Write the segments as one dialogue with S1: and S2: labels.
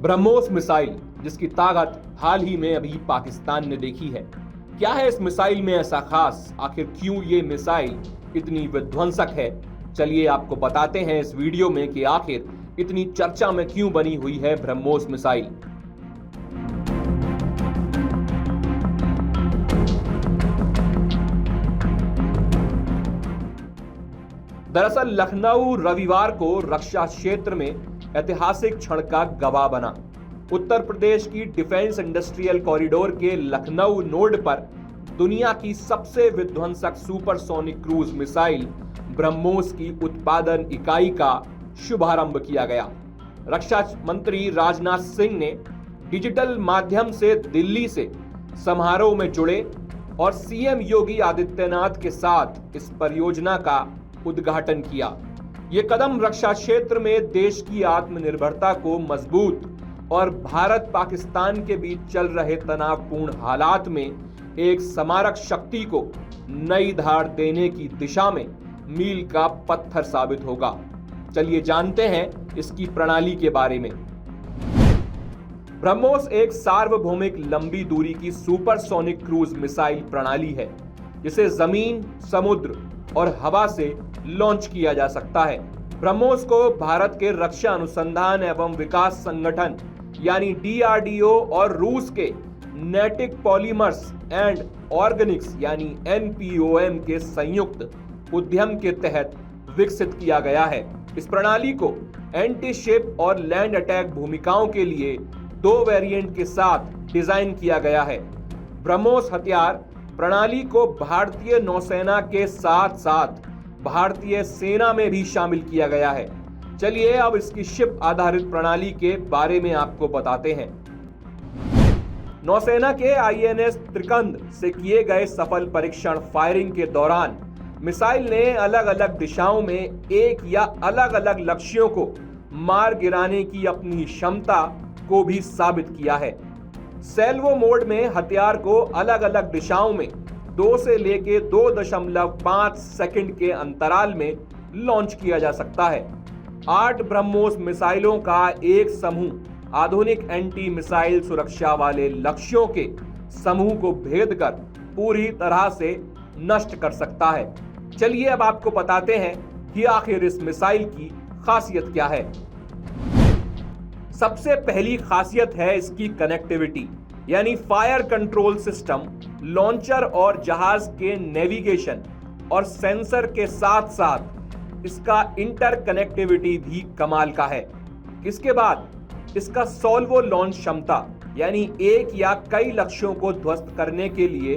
S1: BrahMos missile, जिसकी ताकत हाल ही में अभी पाकिस्तान ने देखी है। क्या है इस मिसाइल में ऐसा खास? आखिर क्यों ये मिसाइल इतनी विध्वंसक है? चलिए आपको बताते हैं इस वीडियो में कि आखिर इतनी चर्चा में क्यों बनी हुई है ब्रह्मोस मिसाइल। दरअसल लखनऊ रविवार को रक्षा क्षेत्र में ऐतिहासिक क्षण का गवाह बना। उत्तर प्रदेश की डिफेंस इंडस्ट्रियल कॉरिडोर के लखनऊ नोड पर दुनिया की सबसे विध्वंसक सुपरसोनिक क्रूज मिसाइल ब्रह्मोस की उत्पादन इकाई का शुभारंभ किया गया। रक्षा मंत्री राजनाथ सिंह ने डिजिटल माध्यम से दिल्ली से समारोह में जुड़े और सीएम योगी आदित्यनाथ के साथ इस परियोजना का उद्घाटन किया। ये कदम रक्षा क्षेत्र में देश की आत्मनिर्भरता को मजबूत और भारत पाकिस्तान के बीच चल रहे तनावपूर्ण हालात में एक स्मारक शक्ति को नई धार देने की दिशा में मील का पत्थर साबित होगा। चलिए जानते हैं इसकी प्रणाली के बारे में। ब्रह्मोस एक सार्वभौमिक लंबी दूरी की सुपरसोनिक क्रूज मिसाइल प्रणाली है, जिसे जमीन, समुद्र और हवा से लॉन्च किया जा सकता है। ब्रह्मोस को भारत के रक्षा अनुसंधान एवं विकास संगठन यानी डीआरडीओ और रूस के नेटिक पॉलीमर्स एंड ऑर्गेनिक्स यानी एनपीओएम के संयुक्त उद्यम के तहत विकसित किया गया है। इस प्रणाली को एंटी शिप और लैंड अटैक भूमिकाओं के लिए 2 वेरिएंट के साथ डिजाइन किया गया है। ब्रह्मोस हथियार प्रणाली को भारतीय नौसेना के साथ साथ भारतीय सेना में भी शामिल किया गया है। चलिए अब इसकी शिप आधारित प्रणाली के बारे में आपको बताते हैं। नौसेना के आईएनएस त्रिकंद से किए गए सफल परीक्षण फायरिंग के दौरान मिसाइल ने अलग अलग दिशाओं में एक या अलग अलग लक्ष्यों को मार गिराने की अपनी क्षमता को भी साबित किया है। सेल्वो मोड में हथियार को अलग अलग दिशाओं में 2 से लेके 2.5 सेकंड के अंतराल में लॉन्च किया जा सकता है। 8 ब्रह्मोस मिसाइलों का एक समूह आधुनिक एंटी मिसाइल सुरक्षा वाले लक्ष्यों के समूह को भेद कर पूरी तरह से नष्ट कर सकता है। चलिए अब आपको बताते हैं कि आखिर इस मिसाइल की खासियत क्या है। सबसे पहली खासियत है इसकी कनेक्टिविटी, यानी फायर कंट्रोल सिस्टम लॉन्चर और जहाज के नेविगेशन और सेंसर के साथ साथ इसका इंटरकनेक्टिविटी भी कमाल का है। इसके बाद इसका सॉल्वो लॉन्च क्षमता, यानी एक या कई लक्ष्यों को ध्वस्त करने के लिए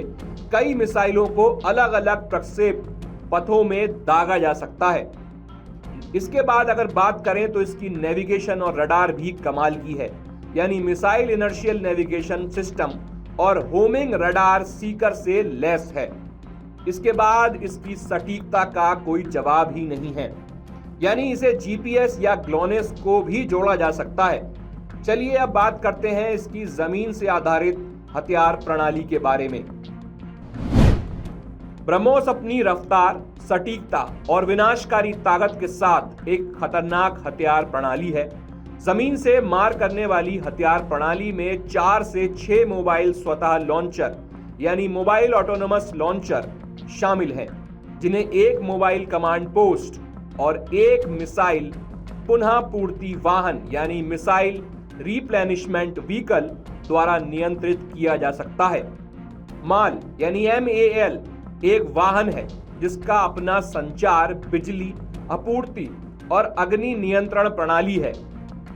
S1: कई मिसाइलों को अलग अलग प्रक्षेप पथों में दागा जा सकता है। इसके बाद अगर बात करें तो इसकी नेविगेशन और रडार भी कमाल की है, यानी मिसाइल इनर्शियल नेविगेशन सिस्टम और होमिंग रडार सीकर से लैस है। इसके बाद इसकी सटीकता का कोई जवाब ही नहीं है, यानी इसे जीपीएस या ग्लोनेस को भी जोड़ा जा सकता है। चलिए अब बात करते हैं इसकी जमीन से आधारित हथियार प्रणाली के बारे में। ब्रह्मोस अपनी रफ्तार, सटीकता और विनाशकारी ताकत के साथ एक खतरनाक हथियार प्रणाली है। जमीन से मार करने वाली हथियार प्रणाली में 4 से 6 मोबाइल स्वतः लॉन्चर यानी मोबाइल ऑटोनोमस लॉन्चर शामिल हैं, जिन्हें एक मोबाइल कमांड पोस्ट और एक मिसाइल पुनः पूर्ति वाहन यानी मिसाइल रिप्लेनिशमेंट व्हीकल द्वारा नियंत्रित किया जा सकता है। माल यानी MAL एक वाहन है जिसका अपना संचार, बिजली आपूर्ति और अग्नि नियंत्रण प्रणाली है।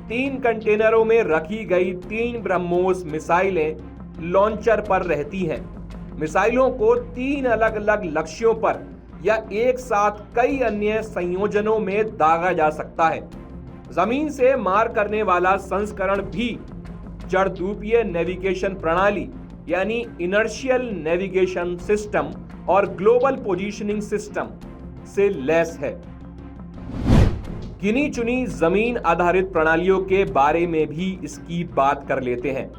S1: 3 कंटेनरों में रखी गई 3 ब्रह्मोस मिसाइलें लॉन्चर पर रहती हैं। मिसाइलों को 3 अलग अलग लक्ष्यों पर या एक साथ कई अन्य संयोजनों में दागा जा सकता है। जमीन से मार करने वाला संस्करण भी जड़द्वीपीय नेविगेशन प्रणाली यानी इनर्शियल नेविगेशन सिस्टम और ग्लोबल पोजीशनिंग सिस्टम से लैस है। गिनी चुनी जमीन आधारित प्रणालियों के बारे में भी इसकी बात कर लेते हैं,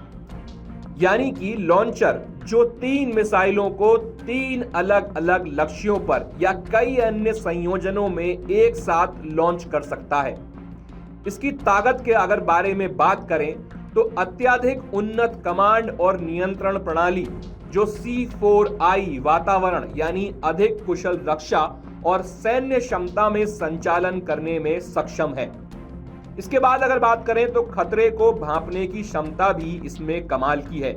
S1: यानी कि लॉन्चर जो 3 मिसाइलों को 3 अलग अलग लक्ष्यों पर या कई अन्य संयोजनों में एक साथ लॉन्च कर सकता है। इसकी ताकत के अगर बारे में बात करें तो अत्याधिक उन्नत कमांड और नियंत्रण प्रणाली जो C4I वातावरण यानी अधिक कुशल रक्षा और सैन्य क्षमता में संचालन करने में सक्षम है। इसके बाद अगर बात करें तो खतरे को भांपने की क्षमता भी इसमें कमाल की है।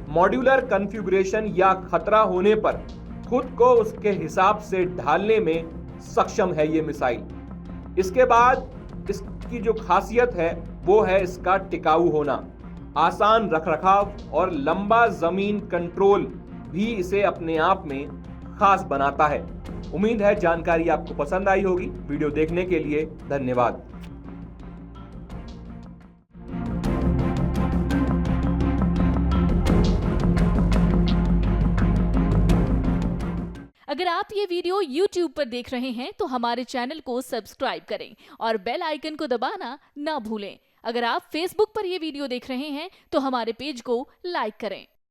S1: मॉड्यूलर कॉन्फ़िगरेशन या खतरा होने पर खुद को उसके हिसाब से ढालने में सक्षम है ये मिसाइल। इसके बाद इसकी जो खासियत है वो है इसका टिकाऊ होना, आसान रखरखाव और लंबा जमीन कंट्रोल भी इसे अपने आप में खास बनाता है। उम्मीद है जानकारी आपको पसंद आई होगी। वीडियो देखने के लिए धन्यवाद।
S2: अगर आप ये वीडियो YouTube पर देख रहे हैं तो हमारे चैनल को सब्सक्राइब करें और बेल आइकन को दबाना ना भूलें। अगर आप Facebook पर ये वीडियो देख रहे हैं तो हमारे पेज को लाइक करें।